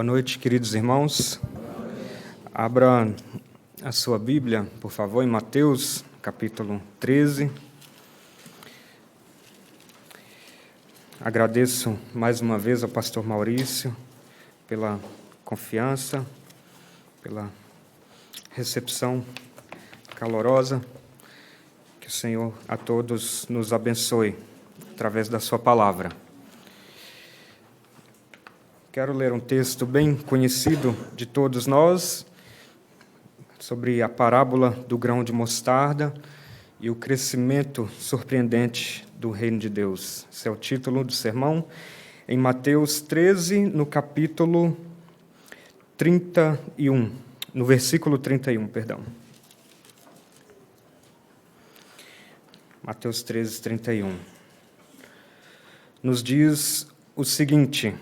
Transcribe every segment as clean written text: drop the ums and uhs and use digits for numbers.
Boa noite, queridos irmãos. Abra a sua Bíblia, por favor, em Mateus, capítulo 13. Agradeço mais uma vez ao pastor Maurício pela confiança, pela recepção calorosa. Que o Senhor a todos nos abençoe através da sua palavra. Quero ler um texto bem conhecido de todos nós, sobre a parábola do grão de mostarda e o crescimento surpreendente do reino de Deus. Esse é o título do sermão, em Mateus 13, no capítulo 31, no versículo 31, perdão. Mateus 13, 31. Nos diz o seguinte: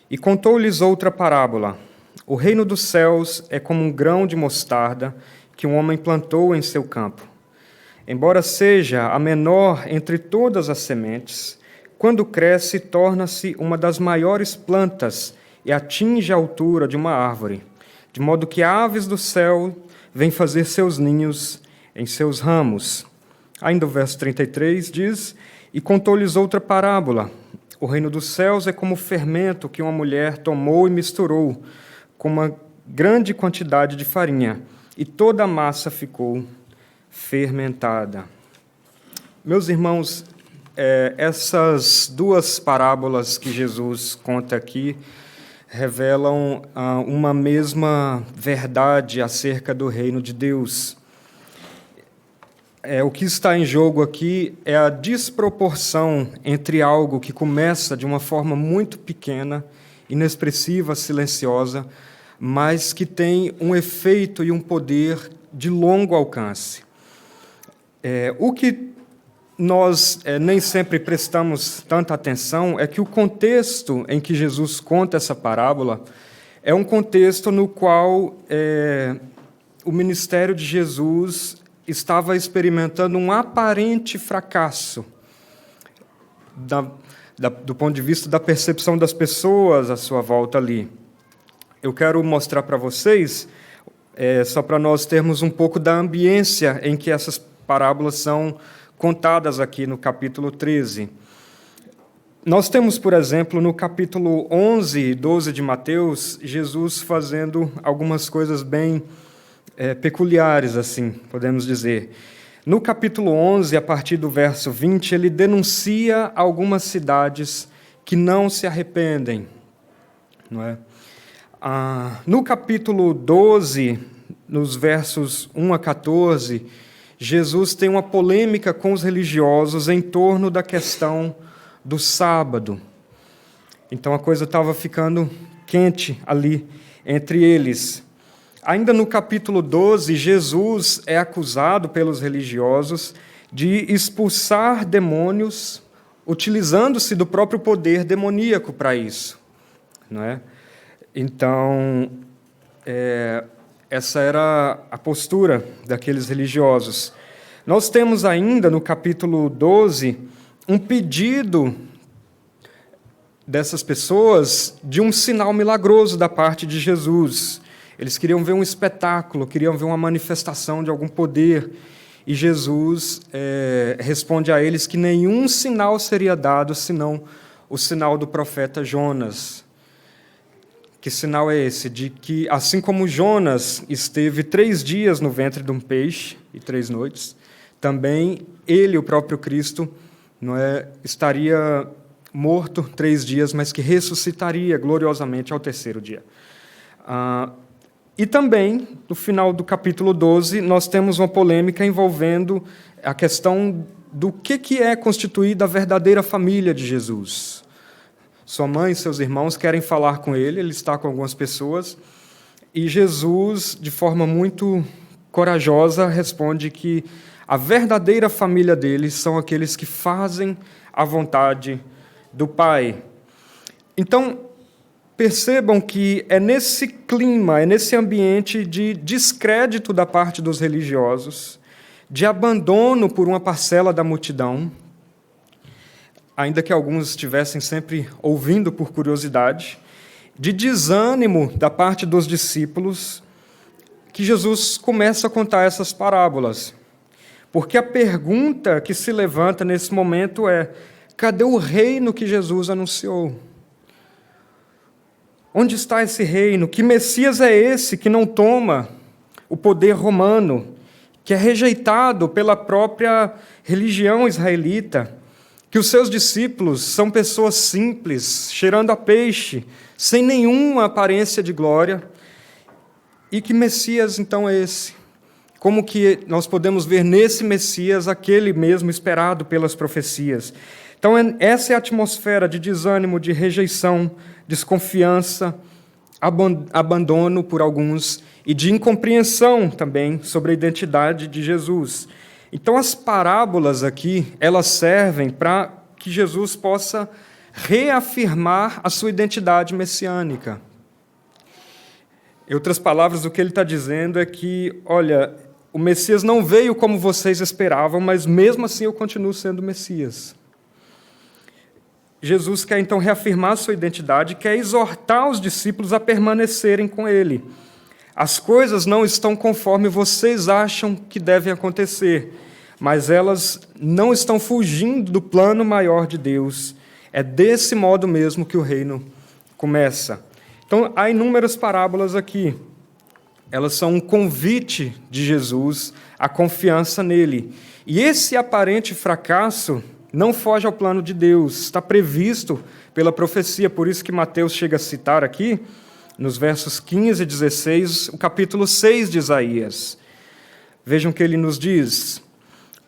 E contou-lhes outra parábola. O reino dos céus é como um grão de mostarda que um homem plantou em seu campo. Embora seja a menor entre todas as sementes, quando cresce, torna-se uma das maiores plantas e atinge a altura de uma árvore, de modo que aves do céu vêm fazer seus ninhos em seus ramos. Ainda o verso 33 diz: E contou-lhes outra parábola. O reino dos céus é como o fermento que uma mulher tomou e misturou com uma grande quantidade de farinha, e toda a massa ficou fermentada. Meus irmãos, essas duas parábolas que Jesus conta aqui revelam uma mesma verdade acerca do reino de Deus. O que está em jogo aqui é a desproporção entre algo que começa de uma forma muito pequena, inexpressiva, silenciosa, mas que tem um efeito e um poder de longo alcance. O que nós nem sempre prestamos tanta atenção é que o contexto em que Jesus conta essa parábola é um contexto no qual o ministério de Jesus estava experimentando um aparente fracasso do ponto de vista da percepção das pessoas à sua volta ali. Eu quero mostrar para vocês, só para nós termos um pouco da ambiência em que essas parábolas são contadas aqui no capítulo 13. Nós temos, por exemplo, no capítulo 11 e 12 de Mateus, Jesus fazendo algumas coisas bem peculiares, assim, podemos dizer. No capítulo 11, a partir do verso 20, ele denuncia algumas cidades que não se arrependem. Não é? No capítulo 12, nos versos 1 a 14, Jesus tem uma polêmica com os religiosos em torno da questão do sábado. Então a coisa estava ficando quente ali entre eles. Ainda no capítulo 12, Jesus é acusado pelos religiosos de expulsar demônios, utilizando-se do próprio poder demoníaco para isso. Não é? Então, essa era a postura daqueles religiosos. Nós temos ainda, no capítulo 12, um pedido dessas pessoas de um sinal milagroso da parte de Jesus. Eles queriam ver um espetáculo, queriam ver uma manifestação de algum poder. E Jesus responde a eles que nenhum sinal seria dado, senão o sinal do profeta Jonas. Que sinal é esse? De que, assim como Jonas esteve 3 dias no ventre de um peixe, e 3 noites, também ele, o próprio Cristo, estaria morto 3 dias, mas que ressuscitaria gloriosamente ao 3º dia. E também, no final do capítulo 12, nós temos uma polêmica envolvendo a questão do que é constituída a verdadeira família de Jesus. Sua mãe e seus irmãos querem falar com ele está com algumas pessoas, e Jesus, de forma muito corajosa, responde que a verdadeira família dele são aqueles que fazem a vontade do Pai. Então, percebam que é nesse clima, é nesse ambiente de descrédito da parte dos religiosos, de abandono por uma parcela da multidão, ainda que alguns estivessem sempre ouvindo por curiosidade, de desânimo da parte dos discípulos que Jesus começa a contar essas parábolas. Porque a pergunta que se levanta nesse momento é: cadê o reino que Jesus anunciou? Onde está esse reino? Que Messias é esse que não toma o poder romano, que é rejeitado pela própria religião israelita, que os seus discípulos são pessoas simples, cheirando a peixe, sem nenhuma aparência de glória? E que Messias, então, é esse? Como que nós podemos ver nesse Messias aquele mesmo esperado pelas profecias? Então, essa é a atmosfera de desânimo, de rejeição, desconfiança, abandono por alguns e de incompreensão também sobre a identidade de Jesus. Então, as parábolas aqui, elas servem para que Jesus possa reafirmar a sua identidade messiânica. Em outras palavras, o que ele está dizendo é que, olha, o Messias não veio como vocês esperavam, mas mesmo assim eu continuo sendo o Messias. Jesus quer então reafirmar a sua identidade, quer exortar os discípulos a permanecerem com ele. As coisas não estão conforme vocês acham que devem acontecer, mas elas não estão fugindo do plano maior de Deus. É desse modo mesmo que o reino começa. Então, há inúmeras parábolas aqui. Elas são um convite de Jesus à confiança nele. E esse aparente fracasso não foge ao plano de Deus, está previsto pela profecia, por isso que Mateus chega a citar aqui, nos versos 15 e 16, o capítulo 6 de Isaías. Vejam o que ele nos diz: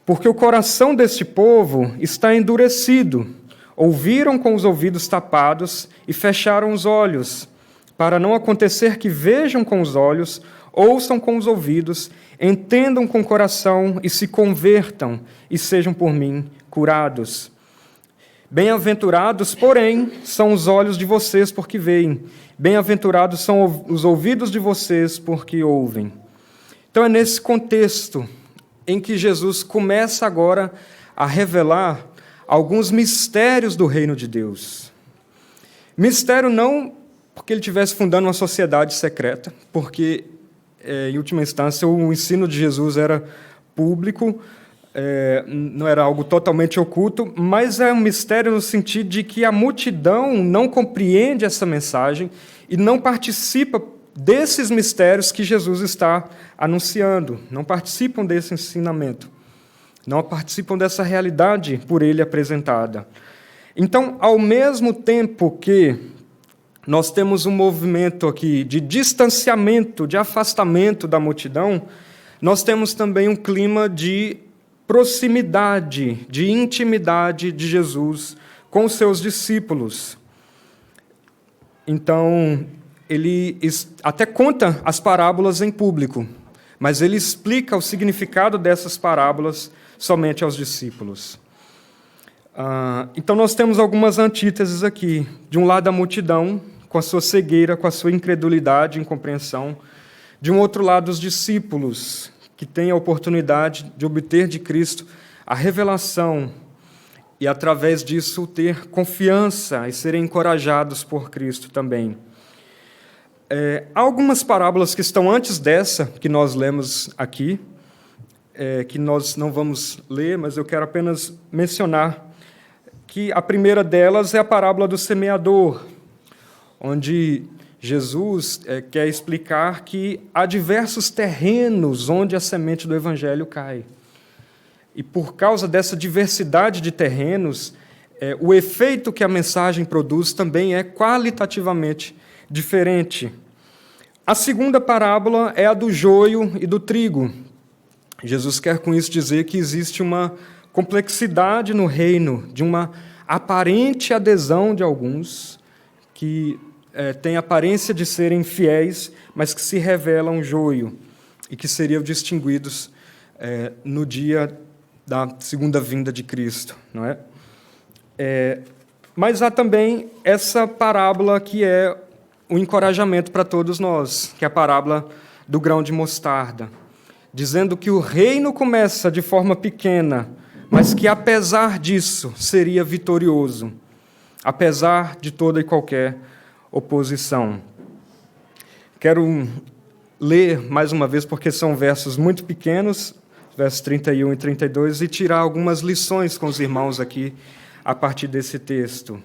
porque o coração deste povo está endurecido, ouviram com os ouvidos tapados e fecharam os olhos, para não acontecer que vejam com os olhos, ouçam com os ouvidos, entendam com o coração e se convertam e sejam por mim curados. Bem-aventurados, porém, são os olhos de vocês porque veem. Bem-aventurados são os ouvidos de vocês porque ouvem. Então é nesse contexto em que Jesus começa agora a revelar alguns mistérios do reino de Deus. Mistério não porque ele estivesse fundando uma sociedade secreta, porque, em última instância, o ensino de Jesus era público, não era algo totalmente oculto, mas é um mistério no sentido de que a multidão não compreende essa mensagem e não participa desses mistérios que Jesus está anunciando, não participam desse ensinamento, não participam dessa realidade por ele apresentada. Então, ao mesmo tempo que nós temos um movimento aqui de distanciamento, de afastamento da multidão, nós temos também um clima de proximidade, de intimidade de Jesus com os seus discípulos. Então, ele até conta as parábolas em público, mas ele explica o significado dessas parábolas somente aos discípulos. Então, nós temos algumas antíteses aqui. De um lado, a multidão, com a sua cegueira, com a sua incredulidade e incompreensão. De um outro lado, os discípulos, que têm a oportunidade de obter de Cristo a revelação e, através disso, ter confiança e serem encorajados por Cristo também. Há algumas parábolas que estão antes dessa, que nós lemos aqui, que nós não vamos ler, mas eu quero apenas mencionar que a primeira delas é a parábola do semeador, onde Jesus quer explicar que há diversos terrenos onde a semente do Evangelho cai. E por causa dessa diversidade de terrenos, o efeito que a mensagem produz também é qualitativamente diferente. A segunda parábola é a do joio e do trigo. Jesus quer com isso dizer que existe uma complexidade no reino, de uma aparente adesão de alguns que têm aparência de serem fiéis, mas que se revelam joio e que seriam distinguidos no dia da segunda vinda de Cristo, não é? Mas há também essa parábola que é o encorajamento para todos nós, que é a parábola do grão de mostarda, dizendo que o reino começa de forma pequena, mas que, apesar disso, seria vitorioso, apesar de toda e qualquer oposição. Quero ler mais uma vez, porque são versos muito pequenos, versos 31 e 32, e tirar algumas lições com os irmãos aqui, a partir desse texto.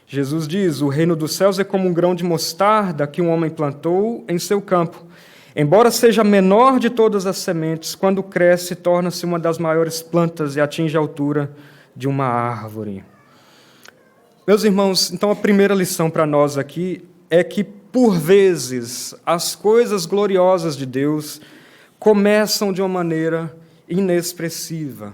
Jesus diz: o reino dos céus é como um grão de mostarda que um homem plantou em seu campo. Embora seja a menor de todas as sementes, quando cresce, torna-se uma das maiores plantas e atinge a altura de uma árvore. Meus irmãos, então a primeira lição para nós aqui é que, por vezes, as coisas gloriosas de Deus começam de uma maneira inexpressiva.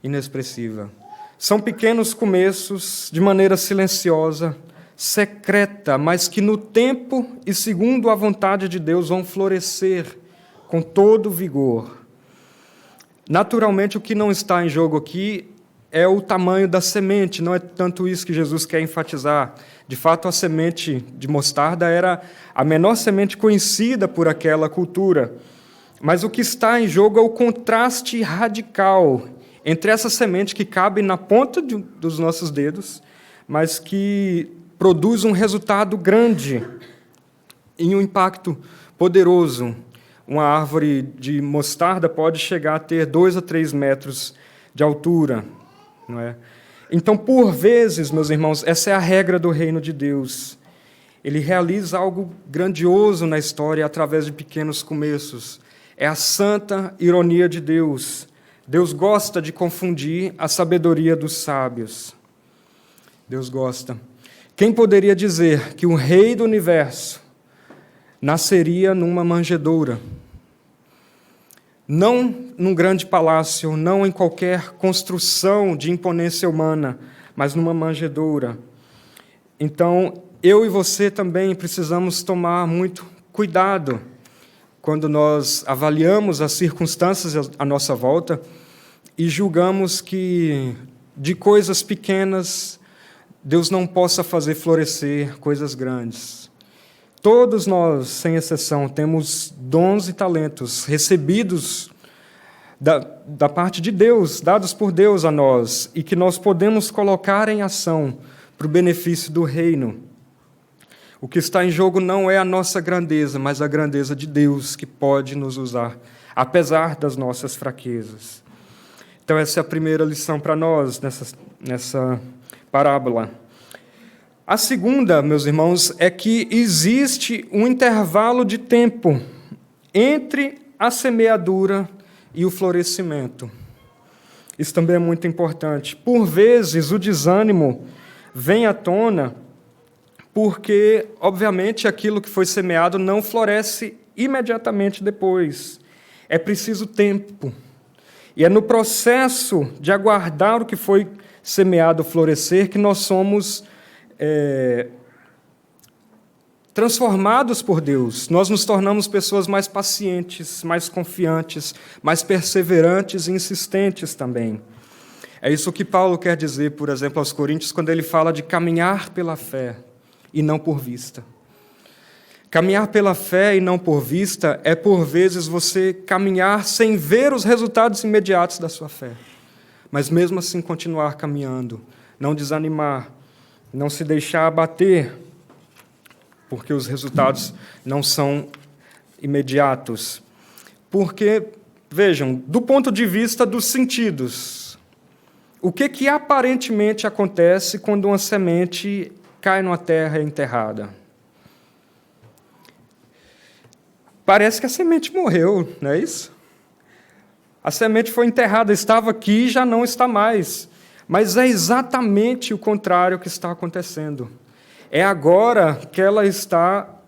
Inexpressiva. São pequenos começos, de maneira silenciosa, secreta, mas que no tempo e segundo a vontade de Deus vão florescer com todo vigor. Naturalmente, o que não está em jogo aqui é o tamanho da semente, não é tanto isso que Jesus quer enfatizar. De fato, a semente de mostarda era a menor semente conhecida por aquela cultura. Mas o que está em jogo é o contraste radical entre essa semente que cabe na ponta dos nossos dedos, mas que produz um resultado grande e um impacto poderoso. Uma árvore de mostarda pode chegar a ter 2 a 3 metros de altura, não é? Então, por vezes, meus irmãos, essa é a regra do reino de Deus. Ele realiza algo grandioso na história através de pequenos começos. É a santa ironia de Deus. Deus gosta de confundir a sabedoria dos sábios. Deus gosta. Quem poderia dizer que o rei do universo nasceria numa manjedoura? Não num grande palácio, não em qualquer construção de imponência humana, mas numa manjedoura. Então, eu e você também precisamos tomar muito cuidado quando nós avaliamos as circunstâncias à nossa volta e julgamos que de coisas pequenas Deus não possa fazer florescer coisas grandes. Todos nós, sem exceção, temos dons e talentos recebidos da parte de Deus, dados por Deus a nós, e que nós podemos colocar em ação para o benefício do reino. O que está em jogo não é a nossa grandeza, mas a grandeza de Deus, que pode nos usar, apesar das nossas fraquezas. Então, essa é a primeira lição para nós nessa parábola. A segunda, meus irmãos, é que existe um intervalo de tempo entre a semeadura e o florescimento. Isso também é muito importante. Por vezes, o desânimo vem à tona porque, obviamente, aquilo que foi semeado não floresce imediatamente depois. É preciso tempo. E é no processo de aguardar o que foi semeado florescer que nós somos transformados por Deus. Nós nos tornamos pessoas mais pacientes, mais confiantes, mais perseverantes e insistentes também. É isso que Paulo quer dizer, por exemplo, aos Coríntios, quando ele fala de caminhar pela fé e não por vista. Caminhar pela fé e não por vista é, por vezes, você caminhar sem ver os resultados imediatos da sua fé, mas mesmo assim continuar caminhando, não desanimar, não se deixar abater, porque os resultados não são imediatos. Porque, vejam, do ponto de vista dos sentidos, o que aparentemente acontece quando uma semente cai numa terra enterrada? Parece que a semente morreu, não é isso? A semente foi enterrada, estava aqui e já não está mais. Mas é exatamente o contrário que está acontecendo. É agora que ela está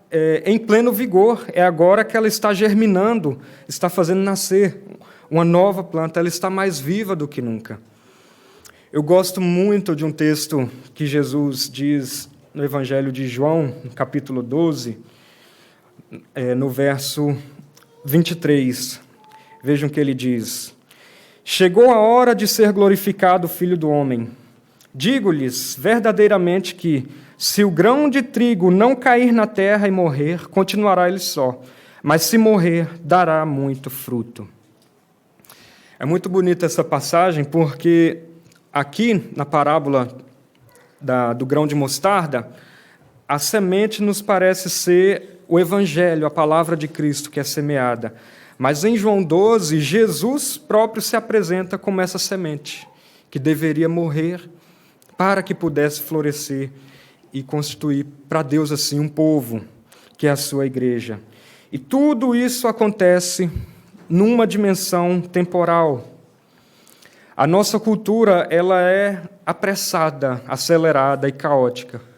em pleno vigor, é agora que ela está germinando, está fazendo nascer uma nova planta, ela está mais viva do que nunca. Eu gosto muito de um texto que Jesus diz no Evangelho de João, no capítulo 12, no verso 23. Vejam o que ele diz. Chegou a hora de ser glorificado o Filho do Homem. Digo-lhes verdadeiramente que, se o grão de trigo não cair na terra e morrer, continuará ele só, mas se morrer, dará muito fruto. É muito bonita essa passagem, porque aqui, na parábola do grão de mostarda, a semente nos parece ser o Evangelho, a palavra de Cristo que é semeada. Mas em João 12, Jesus próprio se apresenta como essa semente, que deveria morrer para que pudesse florescer e constituir para Deus assim um povo, que é a sua igreja. E tudo isso acontece numa dimensão temporal. A nossa cultura, ela é apressada, acelerada e caótica.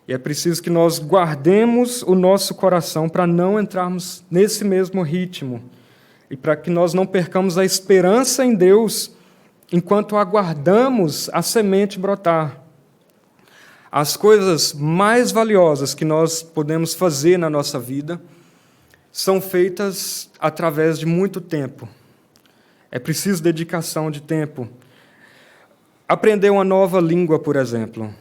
E é preciso que nós guardemos o nosso coração para não entrarmos nesse mesmo ritmo e para que nós não percamos a esperança em Deus enquanto aguardamos a semente brotar. As coisas mais valiosas que nós podemos fazer na nossa vida são feitas através de muito tempo. É preciso dedicação de tempo. Aprender uma nova língua, por exemplo.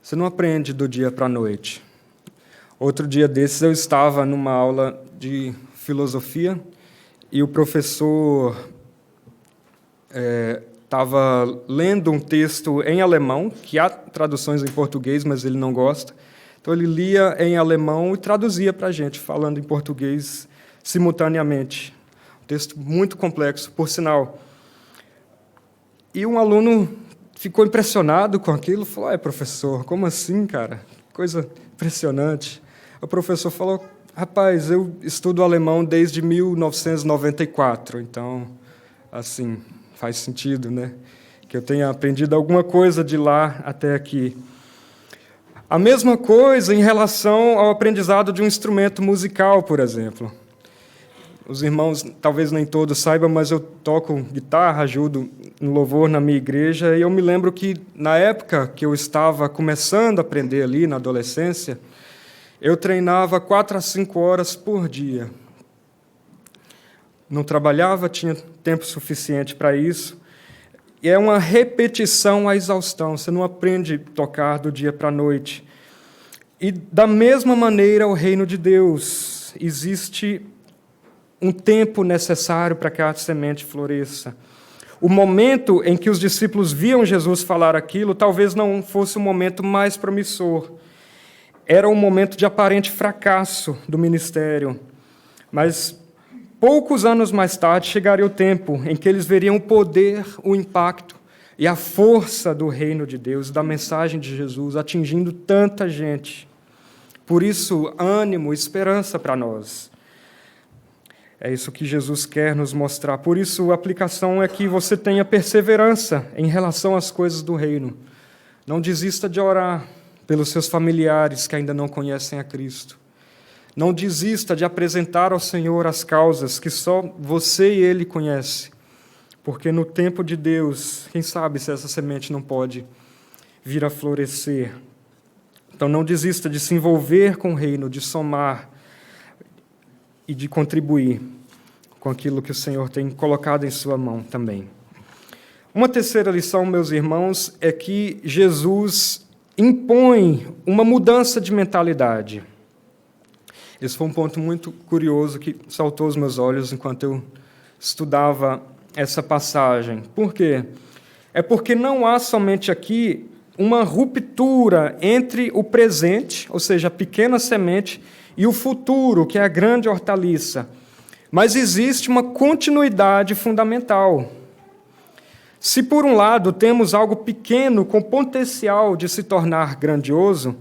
Você não aprende do dia para a noite. Outro dia desses eu estava numa aula de filosofia e o professor estava lendo um texto em alemão, que há traduções em português, mas ele não gosta. Então ele lia em alemão e traduzia para a gente, falando em português simultaneamente. Um texto muito complexo, por sinal. E um aluno ficou impressionado com aquilo, falou: professor, como assim, cara? Coisa impressionante. O professor falou: rapaz, eu estudo alemão desde 1994, então, assim, faz sentido, né? Que eu tenha aprendido alguma coisa de lá até aqui. A mesma coisa em relação ao aprendizado de um instrumento musical, por exemplo. Os irmãos, talvez nem todos saibam, mas eu toco guitarra, ajudo no louvor na minha igreja, e eu me lembro que, na época que eu estava começando a aprender ali, na adolescência, eu treinava 4 a 5 horas por dia. Não trabalhava, tinha tempo suficiente para isso, e é uma repetição à exaustão, você não aprende a tocar do dia para a noite. E, da mesma maneira, o reino de Deus, existe um tempo necessário para que a semente floresça. O momento em que os discípulos viam Jesus falar aquilo, talvez não fosse o momento mais promissor. Era um momento de aparente fracasso do ministério. Mas, poucos anos mais tarde, chegaria o tempo em que eles veriam o poder, o impacto e a força do reino de Deus, da mensagem de Jesus, atingindo tanta gente. Por isso, ânimo, esperança para nós. É isso que Jesus quer nos mostrar. Por isso, a aplicação é que você tenha perseverança em relação às coisas do reino. Não desista de orar pelos seus familiares que ainda não conhecem a Cristo. Não desista de apresentar ao Senhor as causas que só você e Ele conhecem. Porque no tempo de Deus, quem sabe se essa semente não pode vir a florescer. Então não desista de se envolver com o reino, de somar e de contribuir com aquilo que o Senhor tem colocado em sua mão também. Uma terceira lição, meus irmãos, é que Jesus impõe uma mudança de mentalidade. Esse foi um ponto muito curioso que saltou aos meus olhos enquanto eu estudava essa passagem. Por quê? É porque não há somente aqui uma ruptura entre o presente, ou seja, a pequena semente, e o futuro, que é a grande hortaliça. Mas existe uma continuidade fundamental. Se, por um lado, temos algo pequeno com potencial de se tornar grandioso,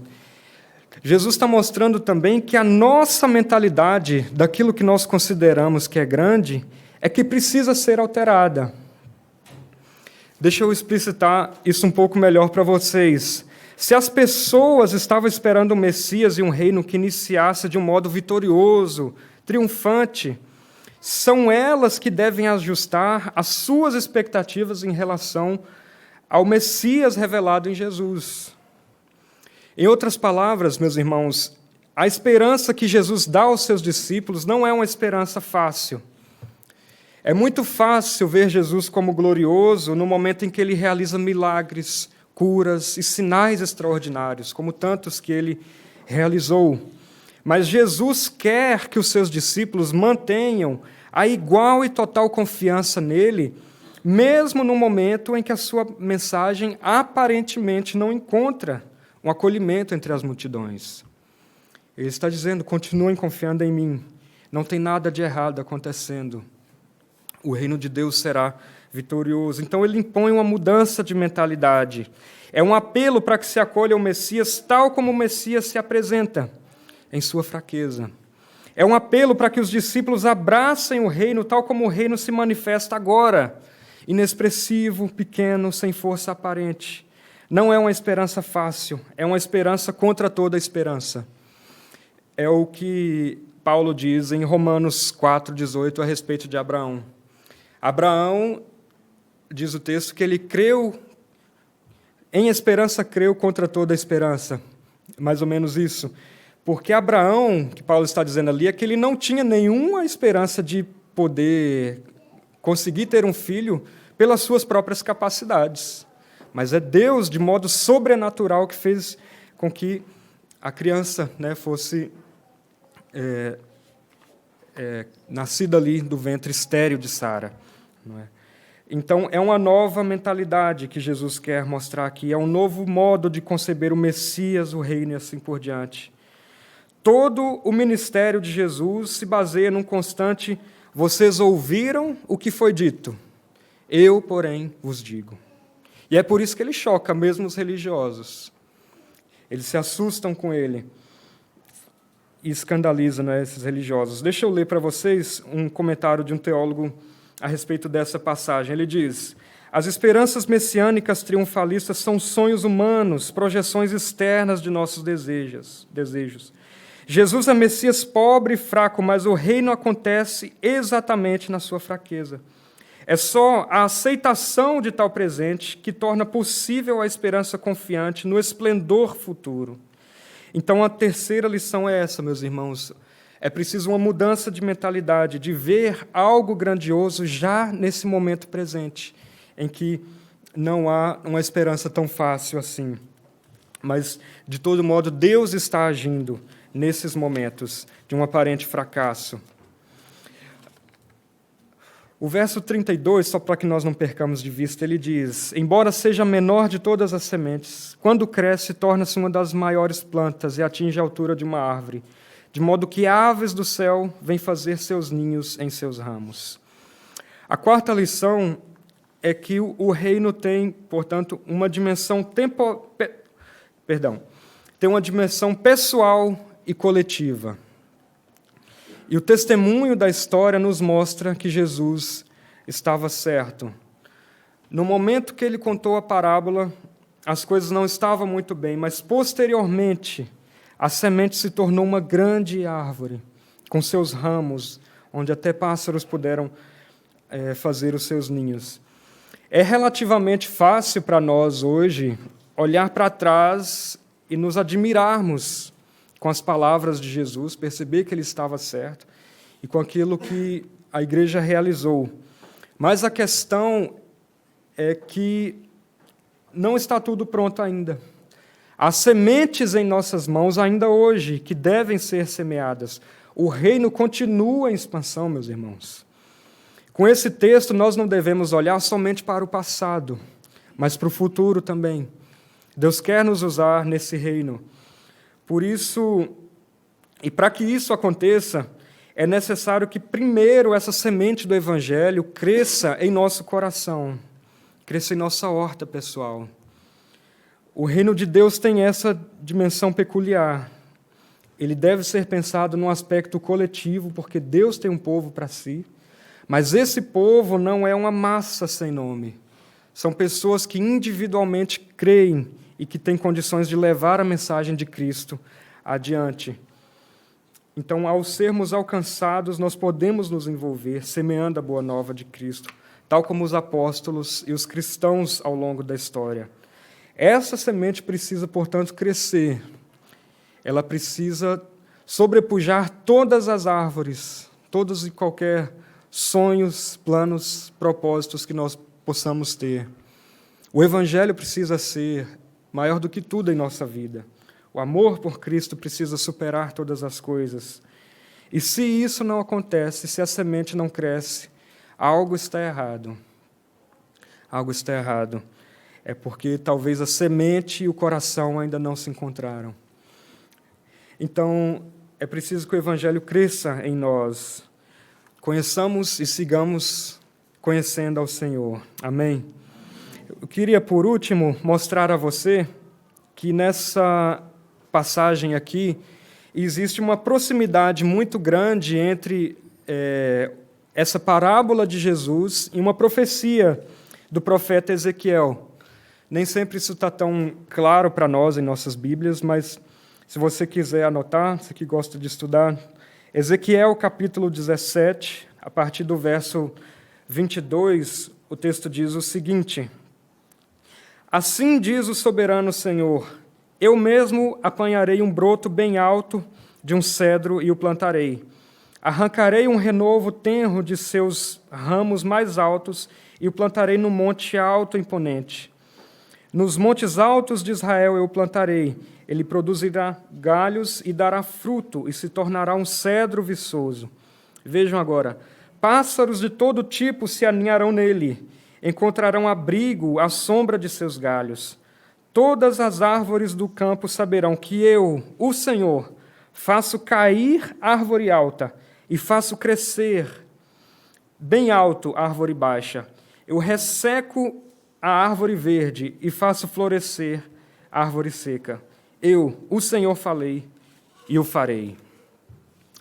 Jesus está mostrando também que a nossa mentalidade daquilo que nós consideramos que é grande é que precisa ser alterada. Deixa eu explicitar isso um pouco melhor para vocês. Se as pessoas estavam esperando um Messias e um reino que iniciasse de um modo vitorioso, triunfante, são elas que devem ajustar as suas expectativas em relação ao Messias revelado em Jesus. Em outras palavras, meus irmãos, a esperança que Jesus dá aos seus discípulos não é uma esperança fácil. É muito fácil ver Jesus como glorioso no momento em que ele realiza milagres, curas e sinais extraordinários, como tantos que ele realizou. Mas Jesus quer que os seus discípulos mantenham a igual e total confiança nele, mesmo no momento em que a sua mensagem aparentemente não encontra um acolhimento entre as multidões. Ele está dizendo: continuem confiando em mim, não tem nada de errado acontecendo. O reino de Deus será vitorioso. Então ele impõe uma mudança de mentalidade. É um apelo para que se acolha o Messias tal como o Messias se apresenta, em sua fraqueza. É um apelo para que os discípulos abracem o reino tal como o reino se manifesta agora, inexpressivo, pequeno, sem força aparente. Não é uma esperança fácil, é uma esperança contra toda esperança. É o que Paulo diz em Romanos 4,18 a respeito de Abraão. Abraão, diz o texto, que ele creu, em esperança creu contra toda esperança. Mais ou menos isso. Porque Abraão, que Paulo está dizendo ali, é que ele não tinha nenhuma esperança de poder conseguir ter um filho pelas suas próprias capacidades. Mas é Deus, de modo sobrenatural, que fez com que a criança, fosse nascida ali do ventre estéril de Sara. Não é? Então, é uma nova mentalidade que Jesus quer mostrar aqui, é um novo modo de conceber o Messias, o reino e assim por diante. Todo o ministério de Jesus se baseia num constante: vocês ouviram o que foi dito, eu, porém, vos digo. E é por isso que ele choca mesmo os religiosos. Eles se assustam com ele e escandalizam, esses religiosos. Deixa eu ler para vocês um comentário de um teólogo a respeito dessa passagem. Ele diz: as esperanças messiânicas triunfalistas são sonhos humanos, projeções externas de nossos desejos. Jesus é Messias pobre e fraco, mas o reino acontece exatamente na sua fraqueza. É só a aceitação de tal presente que torna possível a esperança confiante no esplendor futuro. Então, a terceira lição é essa, meus irmãos. É preciso uma mudança de mentalidade, de ver algo grandioso já nesse momento presente, em que não há uma esperança tão fácil assim. Mas, de todo modo, Deus está agindo nesses momentos de um aparente fracasso. O verso 32, só para que nós não percamos de vista, ele diz: embora seja a menor de todas as sementes, quando cresce, torna-se uma das maiores plantas e atinge a altura de uma árvore, de modo que aves do céu vêm fazer seus ninhos em seus ramos. A quarta lição é que o reino tem, portanto, uma dimensão tem uma dimensão pessoal e coletiva. E o testemunho da história nos mostra que Jesus estava certo. No momento que ele contou a parábola, as coisas não estavam muito bem, mas posteriormente a semente se tornou uma grande árvore, com seus ramos, onde até pássaros puderam fazer os seus ninhos. É relativamente fácil para nós hoje olhar para trás e nos admirarmos com as palavras de Jesus, perceber que ele estava certo e com aquilo que a igreja realizou. Mas a questão é que não está tudo pronto ainda. Há sementes em nossas mãos ainda hoje que devem ser semeadas. O reino continua em expansão, meus irmãos. Com esse texto, nós não devemos olhar somente para o passado, mas para o futuro também. Deus quer nos usar nesse reino. Por isso, e para que isso aconteça, é necessário que primeiro essa semente do Evangelho cresça em nosso coração, cresça em nossa horta pessoal. O reino de Deus tem essa dimensão peculiar. Ele deve ser pensado num aspecto coletivo, porque Deus tem um povo para si, mas esse povo não é uma massa sem nome. São pessoas que individualmente creem e que têm condições de levar a mensagem de Cristo adiante. Então, ao sermos alcançados, nós podemos nos envolver semeando a boa nova de Cristo, tal como os apóstolos e os cristãos ao longo da história. Essa semente precisa, portanto, crescer. Ela precisa sobrepujar todas as árvores, todos e qualquer sonhos, planos, propósitos que nós possamos ter. O Evangelho precisa ser maior do que tudo em nossa vida. O amor por Cristo precisa superar todas as coisas. E se isso não acontece, se a semente não cresce, algo está errado. Algo está errado. é porque talvez a semente e o coração ainda não se encontraram. Então, é preciso que o Evangelho cresça em nós. Conheçamos e sigamos conhecendo ao Senhor. Amém? Eu queria, por último, mostrar a você que nessa passagem aqui existe uma proximidade muito grande entre essa parábola de Jesus e uma profecia do profeta Ezequiel. Nem sempre isso está tão claro para nós em nossas Bíblias, mas se você quiser anotar, você que gosta de estudar, Ezequiel capítulo 17, a partir do verso 22, o texto diz o seguinte: Assim diz o soberano Senhor, eu mesmo apanharei um broto bem alto de um cedro e o plantarei. Arrancarei um renovo tenro de seus ramos mais altos e o plantarei no monte alto e imponente. Nos montes altos de Israel eu o plantarei. Ele produzirá galhos e dará fruto e se tornará um cedro viçoso. Vejam agora, pássaros de todo tipo se aninharão nele, encontrarão abrigo à sombra de seus galhos. Todas as árvores do campo saberão que eu, o Senhor, faço cair árvore alta e faço crescer bem alto a árvore baixa. Eu resseco a árvore verde e faço florescer a árvore seca. Eu, o Senhor, falei e o farei.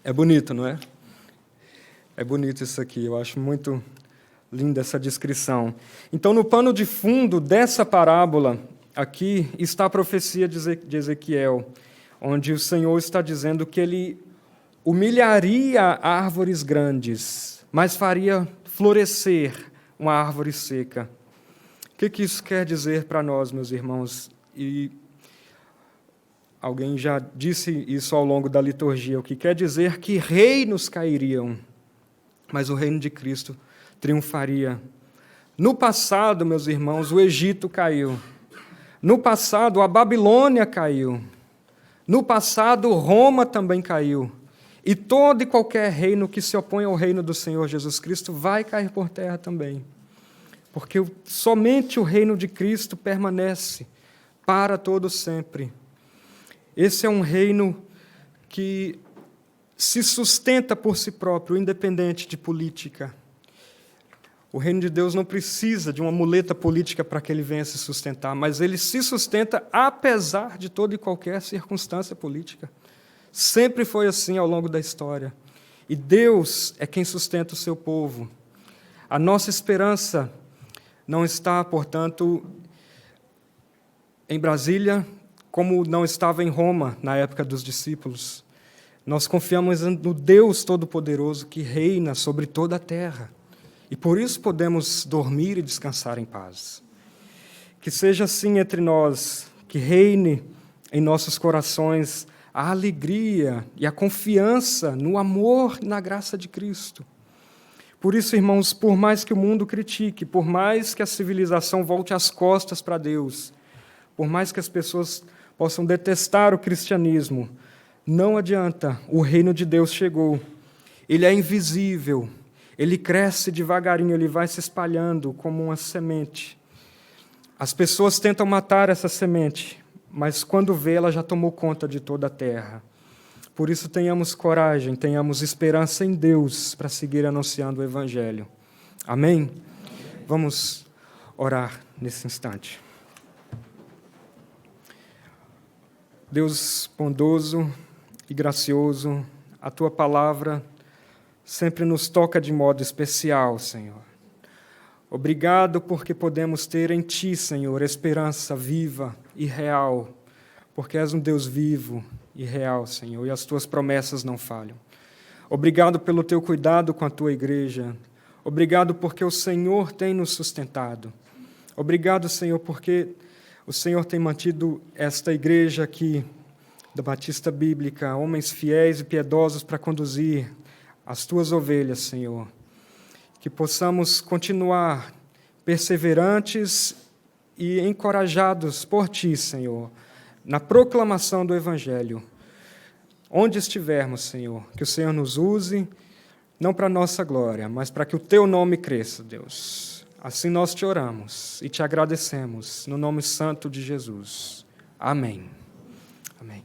É bonito, não é? É bonito isso aqui, eu acho muito linda essa descrição. Então, no pano de fundo dessa parábola, aqui está a profecia de Ezequiel, onde o Senhor está dizendo que ele humilharia árvores grandes, mas faria florescer uma árvore seca. O que isso quer dizer para nós, meus irmãos? E alguém já disse isso ao longo da liturgia, o que quer dizer que reinos cairiam, mas o reino de Cristo triunfaria. No passado, meus irmãos, o Egito caiu. No passado, a Babilônia caiu. No passado, Roma também caiu. E todo e qualquer reino que se opõe ao reino do Senhor Jesus Cristo vai cair por terra também. Porque somente o reino de Cristo permanece para todo sempre. Esse é um reino que se sustenta por si próprio, independente de política. O reino de Deus não precisa de uma muleta política para que ele venha se sustentar, mas ele se sustenta apesar de toda e qualquer circunstância política. Sempre foi assim ao longo da história. E Deus é quem sustenta o seu povo. A nossa esperança não está, portanto, em Brasília, como não estava em Roma na época dos discípulos. Nós confiamos no Deus Todo-Poderoso que reina sobre toda a terra. E por isso podemos dormir e descansar em paz. Que seja assim entre nós, que reine em nossos corações a alegria e a confiança no amor e na graça de Cristo. Por isso, irmãos, por mais que o mundo critique, por mais que a civilização volte as costas para Deus, por mais que as pessoas possam detestar o cristianismo, não adianta, o reino de Deus chegou. Ele é invisível, ele cresce devagarinho, ele vai se espalhando como uma semente. As pessoas tentam matar essa semente, mas quando vê, ela já tomou conta de toda a terra. Por isso, tenhamos coragem, tenhamos esperança em Deus para seguir anunciando o Evangelho. Amém? Vamos orar nesse instante. Deus bondoso e gracioso, a Tua palavra sempre nos toca de modo especial, Senhor. Obrigado porque podemos ter em Ti, Senhor, esperança viva e real, porque És um Deus vivo e real, Senhor, e as Tuas promessas não falham. Obrigado pelo Teu cuidado com a Tua igreja. Obrigado porque o Senhor tem nos sustentado. Obrigado, Senhor, porque o Senhor tem mantido esta igreja aqui, da Batista Bíblica, homens fiéis e piedosos para conduzir as Tuas ovelhas, Senhor. Que possamos continuar perseverantes e encorajados por Ti, Senhor, na proclamação do Evangelho. Onde estivermos, Senhor, que o Senhor nos use, não para a nossa glória, mas para que o Teu nome cresça, Deus. Assim nós te oramos e te agradecemos, no nome santo de Jesus. Amém. Amém.